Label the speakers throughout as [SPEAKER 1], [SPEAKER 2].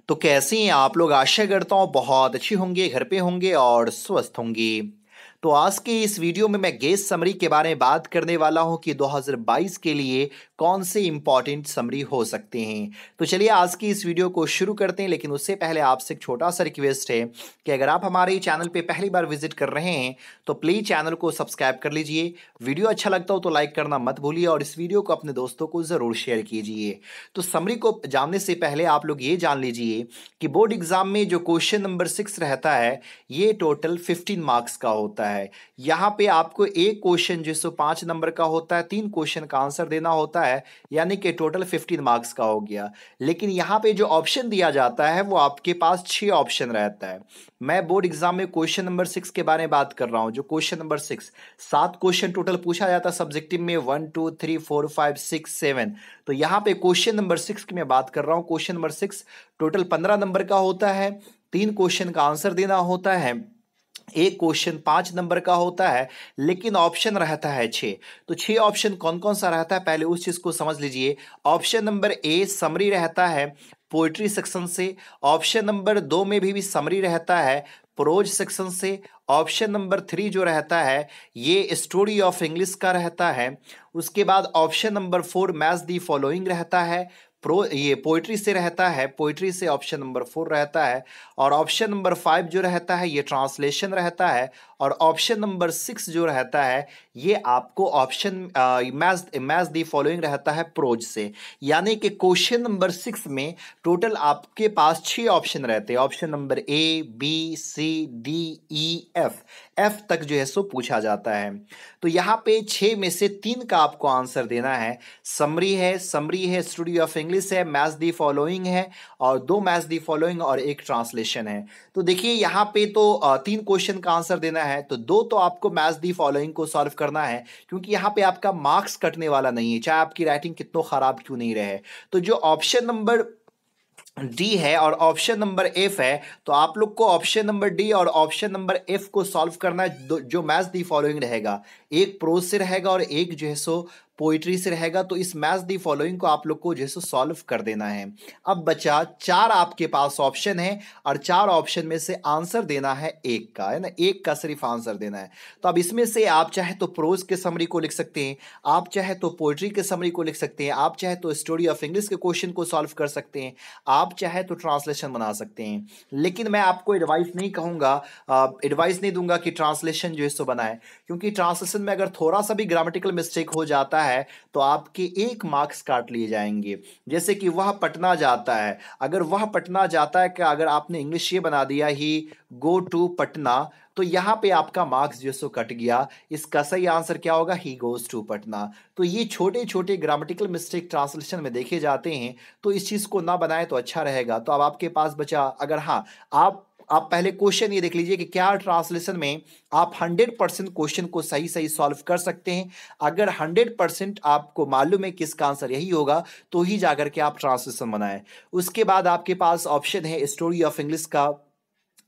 [SPEAKER 1] तो कैसे हैं आप लोग। आशा करता हूँ बहुत अच्छी होंगे, घर पे होंगे और स्वस्थ होंगे। तो आज के इस वीडियो में मैं गेस समरी के बारे में बात करने वाला हूं कि 2022 के लिए कौन से इंपॉर्टेंट समरी हो सकते हैं। तो चलिए आज की इस वीडियो को शुरू करते हैं, लेकिन उससे पहले आपसे एक छोटा सा रिक्वेस्ट है कि अगर आप हमारे चैनल पे पहली बार विजिट कर रहे हैं तो प्लीज चैनल को सब्सक्राइब कर लीजिए। वीडियो अच्छा लगता हो तो लाइक करना मत भूलिए और इस वीडियो को अपने दोस्तों को जरूर शेयर कीजिए। तो समरी को जानने से पहले आप लोग ये जान लीजिए कि बोर्ड एग्जाम में जो क्वेश्चन नंबर 6 रहता है ये टोटल 15 मार्क्स का होता है। यहाँ पे आपको एक क्वेश्चन जो 5 नंबर का होता है, 3 क्वेश्चन का आंसर देना होता है, यानी कि टोटल 15 मार्क्स का हो गया। लेकिन यहाँ पे जो ऑप्शन दिया जाता है वो आपके पास 6 ऑप्शन रहता है। मैं बोर्ड एग्जाम में क्वेश्चन नंबर 6 के बारे में बात कर रहा हूँ। जो क्वेश्चन नंबर 6, 7 क्वेश्चन टोटल पूछा जाता है सब्जेक्टिव में, 1 2 3 4 5 6 7। तो यहाँ पे क्वेश्चन नंबर 6 की मैं बात कर रहा हूँ। क्वेश्चन नंबर 6 टोटल 15 नंबर का होता है, 3 क्वेश्चन का आंसर देना होता है, एक क्वेश्चन 5 नंबर का होता है, लेकिन ऑप्शन रहता है 6। तो 6 ऑप्शन कौन कौन सा रहता है पहले उस चीज को समझ लीजिए। ऑप्शन नंबर ए समरी रहता है पोइट्री सेक्शन से। ऑप्शन नंबर 2 में भी समरी रहता है प्रोज सेक्शन से। ऑप्शन नंबर 3 जो रहता है ये स्टोरी ऑफ इंग्लिश का रहता है। उसके बाद option number 4 match the following रहता है, ये पोइट्री से रहता है, पोइट्री से ऑप्शन नंबर 4 रहता है। और ऑप्शन नंबर 5 जो रहता है ये ट्रांसलेशन रहता है। और ऑप्शन नंबर 6 जो रहता है ये आपको ऑप्शन मैच दी फॉलोइंग रहता है प्रोज से। यानी कि क्वेश्चन नंबर 6 में टोटल आपके पास 6 ऑप्शन रहते हैं। Option number A B C D E F, F तक जो है सो पूछा जाता है। तो यहाँ पे 6 में से 3 का आपको आंसर देना है। समरी है, स्टडी ऑफ इंग्लिश है, मैच दी फॉलोइंग है और 2 मैच दी फॉलोइंग और एक ट्रांसलेशन है। तो देखिए यहाँ पे तो 3 क्वेश्चन का आंसर देना है, तो 2 तो आपको मैच दी फॉलोइंग को सॉल्व करना है, क्योंकि यहाँ पे आपका मार्क्स कटने वाला नहीं है, चाहे आपकी राइटिंग कितना खराब क्यों नहीं रहे। तो जो ऑप्शन नंबर डी है और ऑप्शन नंबर एफ है, तो आप लोग को ऑप्शन नंबर डी और ऑप्शन नंबर एफ को सॉल्व करना है। जो मैच दी फॉलोइंग रहेगा, एक प्रोज से रहेगा और एक जो है सो पोइट्री से रहेगा। तो इस मैच दी फॉलोइंग को आप लोग को जो है सो सॉल्व कर देना है। अब बचा 4 आपके पास ऑप्शन है और 4 ऑप्शन में से आंसर देना है एक का, है ना, एक का सिर्फ आंसर देना है। तो अब इसमें से आप चाहे तो प्रोज के समरी को लिख सकते हैं, आप चाहे तो पोइट्री के समरी को लिख सकते हैं, आप चाहे तो स्टोरी ऑफ इंग्लिश के क्वेश्चन को सॉल्व कर सकते हैं, आप चाहे तो ट्रांसलेशन बना सकते हैं। लेकिन मैं आपको एडवाइस नहीं कहूंगा, एडवाइस नहीं दूंगा कि ट्रांसलेशन जो है सो बनाए, क्योंकि ट्रांसलेशन में अगर थोड़ा सा भी ग्रामेटिकल मिस्टेक हो जाता है तो आपके 1 मार्क्स काट लिए जाएंगे। जैसे कि वह पटना जाता है, अगर वह पटना जाता है का अगर आपने इंग्लिश ये बना दिया ही गो टू पटना, तो यहां पे आपका मार्क्स जो सो कट गया। इसका सही आंसर क्या होगा, ही गोज टू पटना। तो ये छोटे छोटे ग्रामेटिकल मिस्टेक ट्रांसलेशन में देखे जाते हैं, तो इस चीज को ना बनाए तो अच्छा रहेगा। तो अब आपके पास बचा, अगर हाँ आप पहले क्वेश्चन ये देख लीजिए कि क्या ट्रांसलेशन में आप 100% क्वेश्चन को सही सही सॉल्व कर सकते हैं। अगर 100% आपको मालूम है कि इसका आंसर यही होगा तो ही जाकर के आप ट्रांसलेशन बनाएं। उसके बाद आपके पास ऑप्शन है स्टोरी ऑफ इंग्लिश का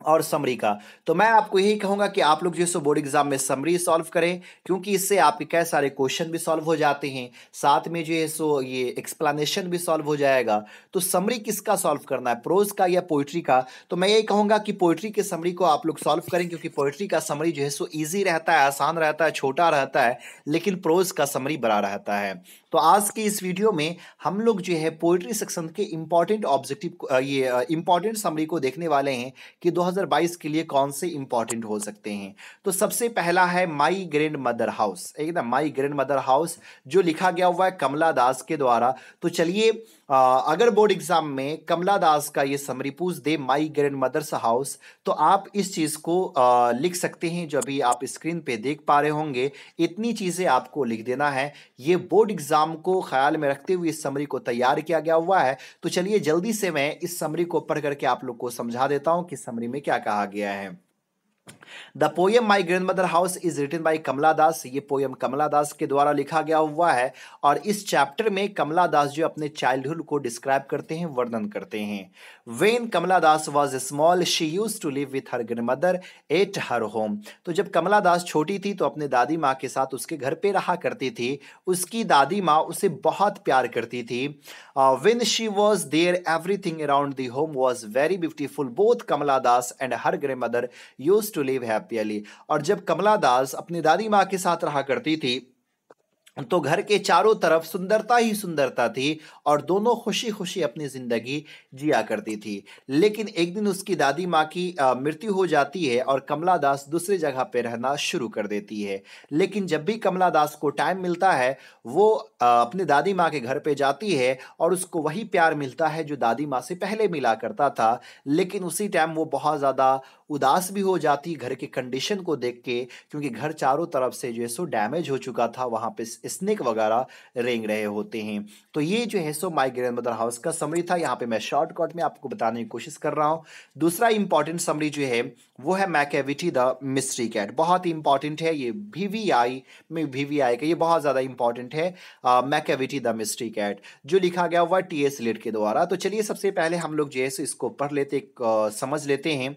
[SPEAKER 1] और समरी का। तो मैं आपको यही कहूंगा कि आप लोग जो है बोर्ड एग्जाम में समरी सॉल्व करें, क्योंकि इससे आपके कई सारे क्वेश्चन भी सॉल्व हो जाते हैं, साथ में जो है सो ये एक्सप्लेनेशन भी सॉल्व हो जाएगा। तो समरी किसका सॉल्व करना है, प्रोज का या पोइट्री का? तो मैं यही कहूंगा कि पोइट्री के समरी को आप लोग सॉल्व करें, क्योंकि पोइट्री का समरी जो है सो ईजी रहता है, आसान रहता है, छोटा रहता है, लेकिन प्रोज का समरी बड़ा रहता है। तो आज की इस वीडियो में हम लोग जो है पोइट्री सेक्शन के इंपॉर्टेंट ऑब्जेक्टिव ये इंपॉर्टेंट समरी को देखने वाले हैं कि 2022 के लिए कौन से इंपॉर्टेंट हो सकते हैं। तो सबसे पहला है माई ग्रैंड मदर हाउस, एकदम माई ग्रैंड मदर हाउस, जो लिखा गया हुआ है कमला दास के द्वारा। तो चलिए अगर बोर्ड एग्जाम में कमला दास का ये समरी पूछ दे माई ग्रैंड मदर्स हाउस, तो आप इस चीज को लिख सकते हैं जो अभी आप स्क्रीन पे देख पा रहे होंगे। इतनी चीजें आपको लिख देना है। ये बोर्ड एग्जाम को ख्याल में रखते हुए इस समरी को तैयार किया गया हुआ है। तो चलिए जल्दी से मैं इस समरी को पढ़ करके आप लोग को समझा देता हूं कि समरी में क्या कहा गया है। The poem my grandmother house is written by Kamala Das. ये पोयम कमला दास के द्वारा लिखा गया हुआ है और इस चैप्टर में कमला दास जो अपने चाइल्डहुड को डिस्क्राइब करते हैं, वर्णन करते हैं। When Kamala Das was small she use to live with her grandmother at her home. तो जब कमला दास छोटी थी तो अपने दादी माँ के साथ उसके घर पे रहा करती थी। उसकी दादी माँ उसे बहुत प्यार करती थी। When she was there everything around the home was very beautiful. Both Kamala Das and her grandmother use to live happily. और जब कमला दास अपनी दादी माँ के साथ रहा करती थी तो घर के चारों तरफ सुंदरता ही सुंदरता थी और दोनों खुशी खुशी अपनी जिंदगी जिया करती थी। लेकिन एक दिन उसकी दादी माँ की मृत्यु हो जाती है और कमला दास दूसरी जगह पे रहना शुरू कर देती है। लेकिन जब भी कमला दास को टाइम मिलता है वो अपनी दादी माँ के घर पे जाती है और उसको वही प्यार मिलता है जो दादी माँ से पहले मिला करता था। लेकिन उसी टाइम वो बहुत ज़्यादा उदास भी हो जाती घर के कंडीशन को देख के, क्योंकि घर चारों तरफ से जो है सो डैमेज हो चुका था, वहां पे स्नेक वगैरह रेंग रहे होते हैं। तो ये जो है सो माय ग्रैंडमदर हाउस का समरी था। यहाँ पे मैं शॉर्टकट में आपको बताने की कोशिश कर रहा हूँ। दूसरा इंपॉर्टेंट समरी जो है वो है मैकेविटी द मिस्ट्री कैट। बहुत ही इंपॉर्टेंट है ये, VVI का ये बहुत ज्यादा इंपॉर्टेंट है। मैकेविटी द मिस्ट्री कैट जो लिखा गया हुआ TS एलियट के द्वारा। तो चलिए सबसे पहले हम लोग जो है सो इसको पढ़ लेते, समझ लेते हैं।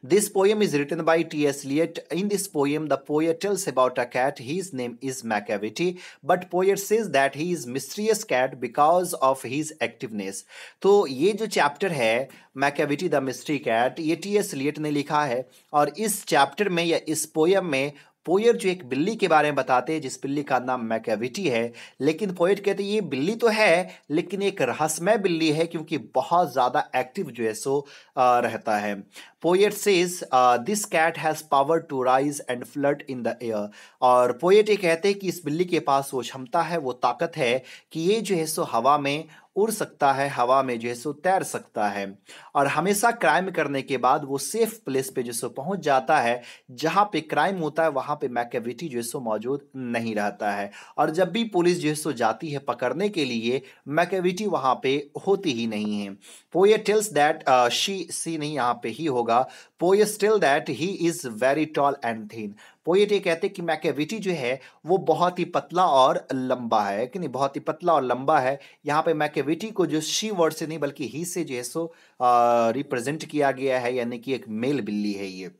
[SPEAKER 1] This poem is written by T.S. Eliot. In this poem, the poet tells about a cat. His name is Macavity, but poet says that he is mysterious cat because of his activeness. तो ये जो chapter है Macavity the mystery cat, ये T.S. Eliot ने लिखा है और इस चैप्टर में या इस पोयम में पोएट जो एक बिल्ली के बारे में बताते हैं जिस बिल्ली का नाम मैकेविटी है। लेकिन पोएट कहते हैं ये बिल्ली तो है लेकिन एक रहस्यमय बिल्ली है क्योंकि बहुत ज़्यादा एक्टिव जो है सो रहता है। Poet says this cat has power to rise and float in the air. और पोएट ये कहते हैं कि इस बिल्ली के पास वो क्षमता है, वो ताकत है कि ये जो है सो हवा में उड़ सकता है, हवा में जो है सो तैर सकता है और हमेशा क्राइम करने के बाद वो सेफ प्लेस पे जो सो पहुंच जाता है। जहां पे क्राइम होता है वहां पे मैकेविटी जो है सो मौजूद नहीं रहता है और जब भी पुलिस जो है सो जाती है पकड़ने के लिए मैकेविटी वहां पे होती ही नहीं है। पोएट टेल्स दैट शी नहीं, यहाँ पे ही होगा। Poet tell that he is very tall and thin. Poet ये कहते हैं कि मैकेविटी जो है वो बहुत ही पतला और लंबा है, कि नहीं, बहुत ही पतला और लंबा है। यहाँ पे मैकेविटी को जो शी वर्ड से नहीं बल्कि ही से जो है सो रिप्रेजेंट किया गया है, यानी कि एक मेल बिल्ली है ये।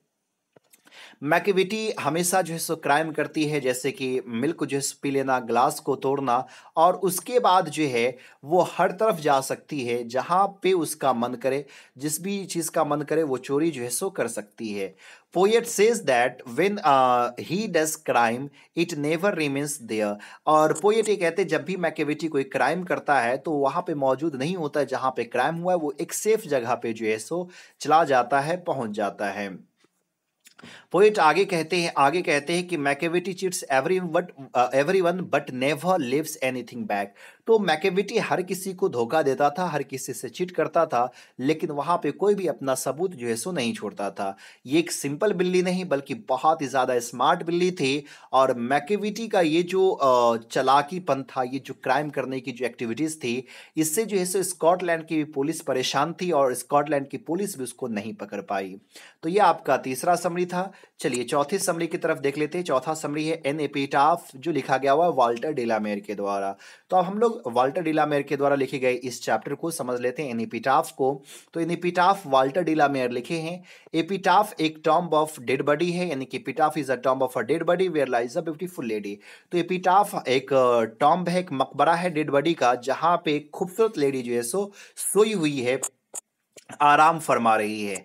[SPEAKER 1] मैकेविटी हमेशा जो है सो क्राइम करती है, जैसे कि मिल्क जो है पी लेना, ग्लास को तोड़ना और उसके बाद जो है वो हर तरफ जा सकती है जहाँ पे उसका मन करे, जिस भी चीज़ का मन करे वो चोरी जो है सो कर सकती है। Poet says that when he does crime it never remains there. और पोएट ये कहते हैं जब भी मैकेविटी कोई क्राइम करता है तो वहाँ पे मौजूद नहीं होता है जहाँ पे क्राइम हुआ है, वो एक सेफ जगह पे जो है सो चला जाता है, पहुँच जाता है। पोएट आगे कहते हैं कि Macavity cheats everyone but never leaves anything back. तो मैकेविटी हर किसी को धोखा देता था, हर किसी से चीट करता था, लेकिन वहां पे कोई भी अपना सबूत जो है सो नहीं छोड़ता था। ये एक सिंपल बिल्ली नहीं बल्कि बहुत ही ज्यादा स्मार्ट बिल्ली थी और मैकेविटी का ये जो चालाकीपन था, ये जो क्राइम करने की जो एक्टिविटीज थी, इससे जो है सो स्कॉटलैंड की पुलिस परेशान थी और स्कॉटलैंड की पुलिस भी उसको नहीं पकड़ पाई। तो ये आपका तीसरा समरी था। चलिए चौथी समरी की तरफ देख लेते हैं। चौथा समरी है एन एपिटाफ जो लिखा गया हुआ है वाल्टर डिलामेर के द्वारा। तो अब हम लोग वाल्टर डिलामेर के द्वारा लिखे गए इस चैप्टर को समझ लेते हैं, एन एपिटाफ को। तो एन एपिटाफ वाल्टर डिलामेर लिखे हैं। एपिटाफ एक टॉम्ब ऑफ डेड बॉडी है, यानी कि epitaph is a tomb of a dead body where lies a beautiful lady. तो एपिटाफ एक टॉम्ब है, एक मकबरा है डेड बॉडी का, जहां पे एक खूबसूरत लेडी जो है सो सोई हुई है, आराम फरमा रही है।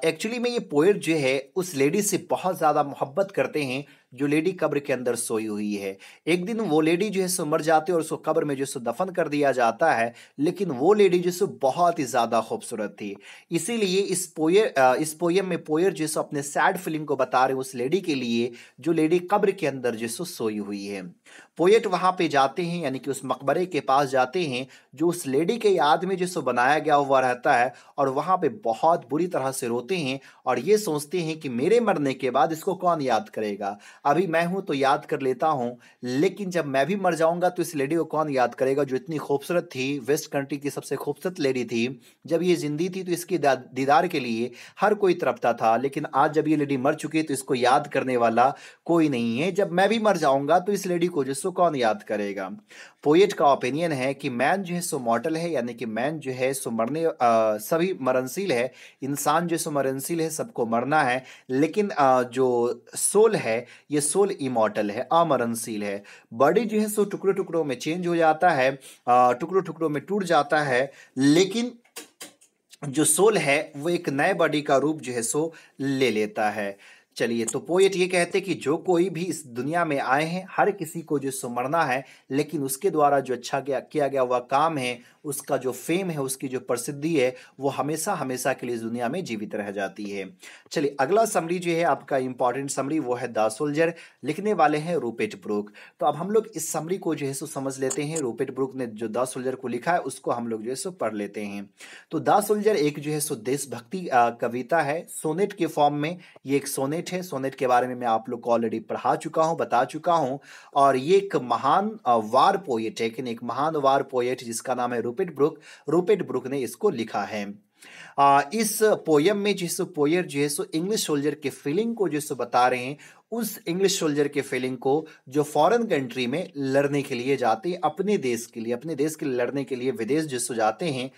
[SPEAKER 1] एक्चुअली में ये पोएट जो है उस लेडी से बहुत ज़्यादा मोहब्बत करते हैं जो लेडी कब्र के अंदर सोई हुई है। एक दिन वो लेडी जो है सो मर जाती है और उसको कब्र में जो सो दफन कर दिया जाता है, लेकिन वो लेडी जो सो बहुत ही ज़्यादा खूबसूरत थी। इसीलिए इस पोयम में पोएट जो सो अपने सैड फीलिंग को बता रहे हैं उस लेडी के लिए जो लेडी कब्र के अंदर जो सो सोई हुई है। पोएट वहां पे जाते हैं, यानी कि उस मकबरे के पास जाते हैं जो उस लेडी के याद में जो सो बनाया गया हुआ रहता है और वहां पे बहुत बुरी तरह से रोते हैं और ये सोचते हैं कि मेरे मरने के बाद इसको कौन याद करेगा। अभी मैं हूं तो याद कर लेता हूं, लेकिन जब मैं भी मर जाऊंगा तो इस लेडी को कौन याद करेगा जो इतनी खूबसूरत थी, वेस्ट कंट्री की सबसे खूबसूरत लेडी थी। जब ये जिंदी थी तो इसकी दीदार के लिए हर कोई तड़पता था, लेकिन आज जब ये लेडी मर चुकी है तो इसको याद करने वाला कोई नहीं है। जब मैं भी मर जाऊंगा तो इस लेडी को जो सो कौन याद करेगा। पोएट का ओपिनियन है कि मैन जो है सो मॉर्टल है, यानी कि मैन जो है सो सभी मरणशील है। इंसान जो सो मरणशील है, सबको मरना है, लेकिन जो सोल है, ये सोल इमॉर्टल है, अमरणशील है। बॉडी जो है सो टुकड़ों टुकड़ों में चेंज हो जाता है, टुकड़ों टुकड़ों में टूट जाता है, लेकिन जो सोल है वो एक नए बॉडी का रूप जो है सो ले लेता है। चलिए, तो पोएट ये कहते कि जो कोई भी इस दुनिया में आए हैं, हर किसी को जो सो मरना है, लेकिन उसके द्वारा जो अच्छा किया गया हुआ काम है, उसका जो फेम है, उसकी जो प्रसिद्धि है, वो हमेशा हमेशा के लिए इस दुनिया में जीवित रह जाती है। चलिए, अगला समरी जो है आपका इंपॉर्टेंट समरी, वो है द सोल्जर। लिखने वाले हैं रूपर्ट ब्रूक। तो अब हम लोग इस समरी को जो है सो समझ लेते हैं। रूपर्ट ब्रूक ने जो द सोल्जर को लिखा है उसको हम लोग जो है सो पढ़ लेते हैं। तो द सोल्जर एक जो है सो देशभक्ति कविता है, सोनेट के फॉर्म में। ये एक सोनेट है। सोनेट के बारे में मैं आप लोग को ऑलरेडी पढ़ा चुका हूं, बता चुका हूं। और ये एक महान वार पोएट है, एक महान वार पोएट जिसका नाम है रूपर्ट ब्रूक। रूपर्ट ब्रूक ने इसको लिखा है। इस पोयम में जिस पोएट जो है सो इंग्लिश सोल्जर के फीलिंग को जो सो बता रहे हैं, उस इंग्लिश सोल्जर के फीलिंग को जो फॉरेन कंट्री में लड़ने के लिए जाते हैं, अपने देश के लिए, अपने देश के लिए लड़ने के लिए विदेश जो सो जाते हैं।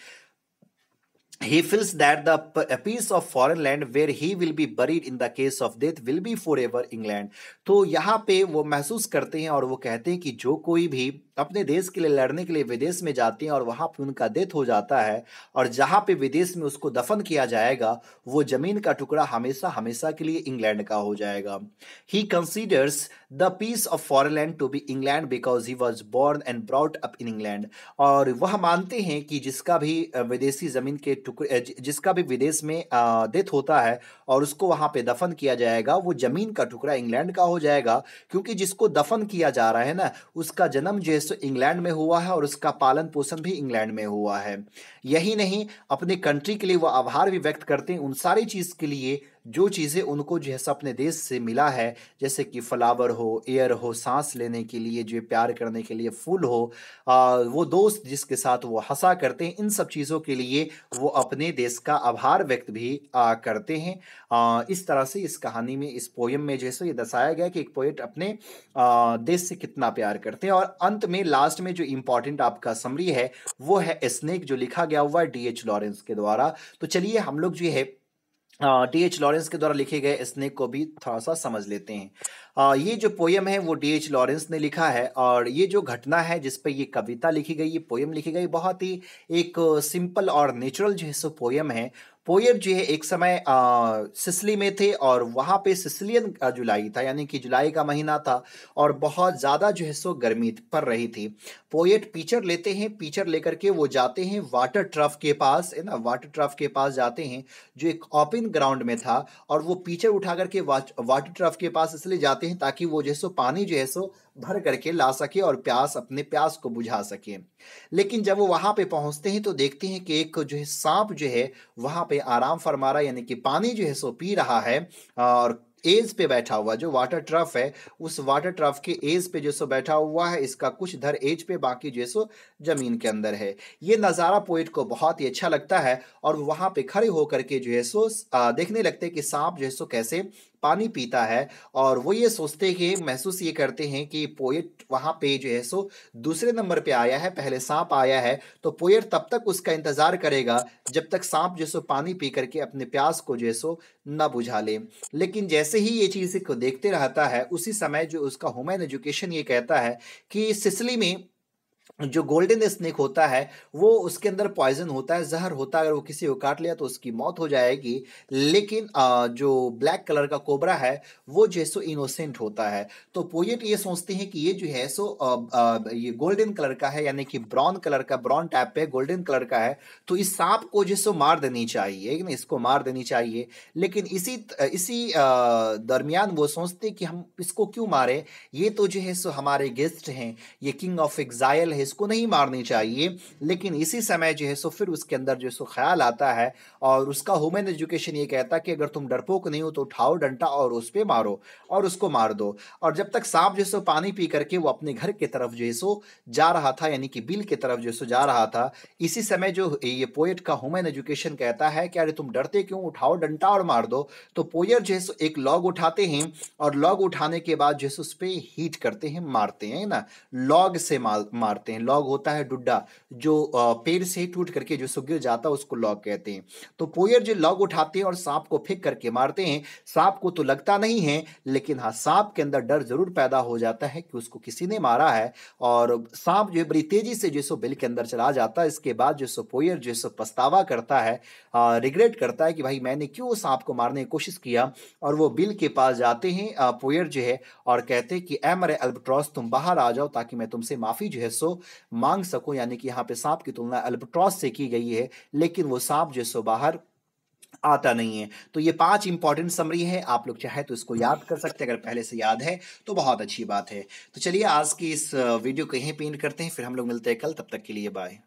[SPEAKER 1] He feels that a piece of foreign land where he will be buried in the case of death will be forever England। तो यहाँ पे वो महसूस करते हैं और वो कहते हैं कि जो कोई भी अपने देश के लिए लड़ने के लिए विदेश में जाते हैं और वहां पे उनका डेथ हो जाता है, और जहां पे विदेश में उसको दफन किया जाएगा, वो जमीन का टुकड़ा हमेशा हमेशा के लिए इंग्लैंड का हो जाएगा। He considers the piece of foreign land to be England because he was born and brought up in England। और वह मानते हैं कि जिसका भी विदेशी जमीन के टुकड़े, जिसका भी विदेश में डेथ होता है और उसको वहां पे दफन किया जाएगा, वो जमीन का टुकड़ा इंग्लैंड का हो जाएगा, क्योंकि जिसको दफन किया जा रहा है ना, उसका जन्म जो है इंग्लैंड में हुआ है और उसका पालन पोषण भी इंग्लैंड में हुआ है। यही नहीं, अपने कंट्री के लिए वो आभार भी व्यक्त करते हैं उन सारी चीज के लिए जो चीज़ें उनको जो है अपने देश से मिला है, जैसे कि फ्लावर हो, एयर हो, सांस लेने के लिए, जो प्यार करने के लिए फूल हो, वो दोस्त जिसके साथ वो हंसा करते हैं, इन सब चीज़ों के लिए वो अपने देश का आभार व्यक्त भी करते हैं। इस तरह से इस कहानी में, इस पोयम में जैसे ये दर्शाया गया कि एक पोएट अपने देश से कितना प्यार करते हैं। और अंत में लास्ट में जो इंपॉर्टेंट आपका समरी है वो है स्नेक, जो लिखा गया हुआ है D.H. लॉरेंस के द्वारा। तो चलिए हम लोग जो है D.H. लॉरेंस के द्वारा लिखे गए स्नेक को भी थोड़ा सा समझ लेते हैं। ये जो पोयम है वो D.H. लॉरेंस ने लिखा है, और ये जो घटना है जिस पे ये कविता लिखी गई, ये पोयम लिखी गई, बहुत ही एक सिंपल और नेचुरल जो है सो पोयम है। पोएट जो है एक समय सिसिली में थे और वहां पे सिसिलियन जुलाई था, यानी कि जुलाई का महीना था और बहुत ज़्यादा जो है सो गर्मी पड़ रही थी। पोएट पीचर लेते हैं, पीचर लेकर के वो जाते हैं वाटर ट्रफ के पास, है ना, वाटर ट्रफ के पास जाते हैं जो एक ओपन ग्राउंड में था, और वो पीचर उठा करके वाटर ट्रफ के पास इसलिए जाते हैं ताकि वो जो है सो पानी जो है सो भर करके ला सके और अपने प्यास को बुझा सके। लेकिन जब वो वहां पे पहुंचते हैं तो देखते हैं कि एक जो है सांप जो है वहां पे आराम फरमा रहा है, यानी कि पानी जो है सो पी रहा है, और एज पे बैठा हुआ, जो वाटर ट्रफ है उस वाटर ट्रफ के एज पे जो सो बैठा हुआ है, इसका कुछ धर एज पे, बाकी जो है सो जमीन के अंदर है। ये नज़ारा पोएट को बहुत ही अच्छा लगता है और वहां पे खड़े होकर के जो है सो देखने लगते हैं कि सांप जो है सो कैसे पानी पीता है, और वो ये सोचते कि महसूस ये करते हैं कि पोएट वहां पे जो है सो दूसरे नंबर पे आया है, पहले सांप आया है, तो पोएट तब तक उसका इंतजार करेगा जब तक सांप जो सो पानी पी करके अपने प्यास को जो है सो न बुझा ले। लेकिन जैसे ही ये चीज़ को देखते रहता है, उसी समय जो उसका ह्यूमन एजुकेशन ये कहता है कि सिसिली में जो गोल्डन स्नेक होता है वो उसके अंदर पॉइजन होता है, जहर होता है, अगर वो किसी को काट लिया तो उसकी मौत हो जाएगी। लेकिन जो ब्लैक कलर का कोबरा है वो जो है सो इनोसेंट होता है। तो पोएट ये सोचते हैं कि ये जो है सो ये गोल्डन कलर का है, यानी कि ब्राउन कलर का, ब्राउन टैप पे गोल्डन कलर का है, तो इस सांप को जो है सो मार देनी चाहिए, इसको मार देनी चाहिए। लेकिन इसी दरमियान वो सोचते कि हम इसको क्यों मारे, ये तो जो है सो हमारे गेस्ट हैं, ये किंग ऑफ एग्जाइल है, है इसको नहीं मारनी चाहिए, लेकिन इसी समय जो है सो फिर उसके अंदर जो है सो ख्याल आता है और उसका ह्यूमन एजुकेशन ये कहता है कि अगर तुम डरपोक नहीं हो तो उठाओ डंडा और उस पे मारो और उसको मार दो। और जब तक सांप जो है सो पानी पी करके वो अपने घर की तरफ जो है सो जा रहा था, यानी कि बिल की तरफ जो है सो जा रहा था, इसी समय जो ये पोएट का ह्यूमन एजुकेशन कहता है कि अरे तुम डरते क्यों, उठाओ डंडा और मार दो। तो पोयर जो है सो एक लॉग उठाते हैं और लॉग उठाने के बाद जो है सो उस पे हीट करते हैं, मारते हैं ना, लॉग से मारते हैं। लॉग होता है डुड्डा जो पेड़ से टूट करके जो सो गिर जाता है, उसको लॉग कहते हैं। तो पोयर जो लॉग उठाते हैं और सांप को फेंक करके मारते हैं। सांप को तो लगता नहीं है, लेकिन हाँ सांप के अंदर डर जरूर पैदा हो जाता है कि उसको किसी ने मारा है, और सांप जो है बड़ी तेजी से जो सो बिल के अंदर चला जाता है। इसके बाद जो सो पोयर जो सो पछतावा करता है, रिग्रेट करता है कि भाई मैंने क्यों सांप को मारने की कोशिश किया। और वो बिल के पास जाते हैं पोयर जो है, और कहते हैं कि ए मेरे अल्बाट्रॉस तुम बाहर आ जाओ ताकि मैं तुमसे माफी जो है सो मांग सकूं। यानी कि यहाँ पे सांप की तुलना अल्बाट्रॉस से की गई है, लेकिन वो सांप जो सो बाहर आता नहीं है। तो ये 5 इंपॉर्टेंट समरी है, आप लोग चाहे तो इसको याद कर सकते हैं, अगर पहले से याद है तो बहुत अच्छी बात है। तो चलिए आज की इस वीडियो को यहीं पे एंड करते हैं, फिर हम लोग मिलते हैं कल, तब तक के लिए बाय।